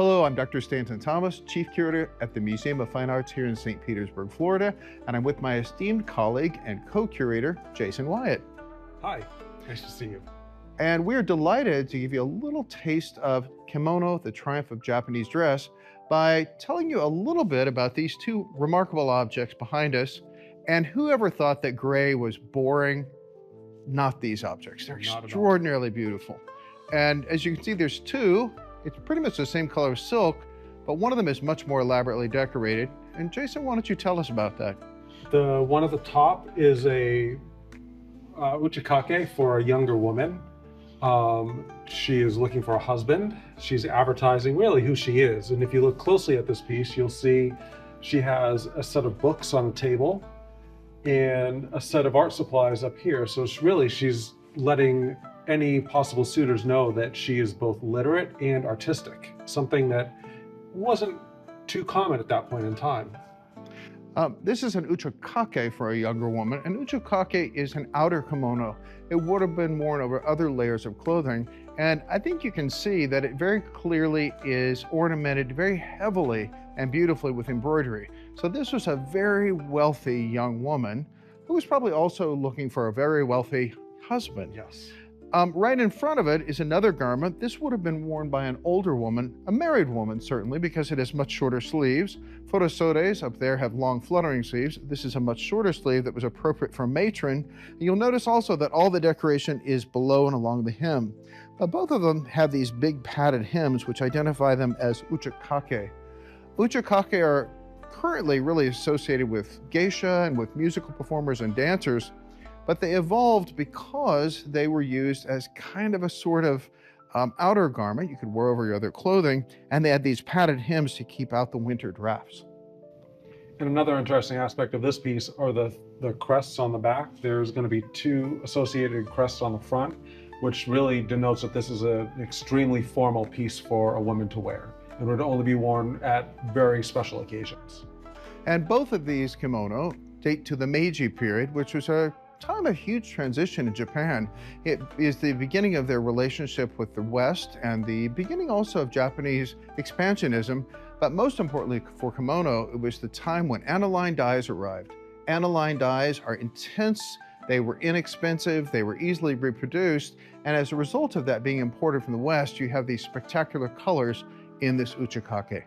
Hello, I'm Dr. Stanton Thomas, Chief Curator at the Museum of Fine Arts here in St. Petersburg, Florida, and I'm with my esteemed colleague and co-curator, Jason Wyatt. Hi, nice to see you. And we're delighted to give you a little taste of Kimono, the triumph of Japanese dress, by telling you a little bit about these two remarkable objects behind us. And whoever thought that gray was boring? Not these objects. They're extraordinarily beautiful. And as you can see, there's two. It's pretty much the same color as silk, but one of them is much more elaborately decorated. And Jason, why don't you tell us about that? The one at the top is a Uchikake for a younger woman. She is looking for a husband. She's advertising really who she is. And if you look closely at this piece, you'll see she has a set of books on the table and a set of art supplies up here. So she's letting any possible suitors know that she is both literate and artistic, something that wasn't too common at that point in time. This is an uchikake for a younger woman. An uchikake is an outer kimono. It would have been worn over other layers of clothing. And I think you can see that it very clearly is ornamented very heavily and beautifully with embroidery. So this was a very wealthy young woman who was probably also looking for a very wealthy husband. Yes. Right in front of it is another garment. This would have been worn by an older woman, a married woman certainly, because it has much shorter sleeves. Photosores up there have long fluttering sleeves. This is a much shorter sleeve that was appropriate for a matron. And you'll notice also that all the decoration is below and along the hem. But both of them have these big padded hems which identify them as uchikake. Uchikake are currently really associated with geisha and with musical performers and dancers. But they evolved because they were used as kind of a sort of outer garment you could wear over your other clothing, and they had these padded hems to keep out the winter drafts. And another interesting aspect of this piece are the crests on the back. There's going to be two associated crests on the front, which really denotes that this is an extremely formal piece for a woman to wear and would only be worn at very special occasions. And both of these kimono date to the Meiji period, which was a time of huge transition in Japan. It is the beginning of their relationship with the West and the beginning also of Japanese expansionism. But most importantly for kimono, it was the time when aniline dyes arrived. Aniline dyes are intense, they were inexpensive, they were easily reproduced, and as a result of that being imported from the West, you have these spectacular colors in this uchikake.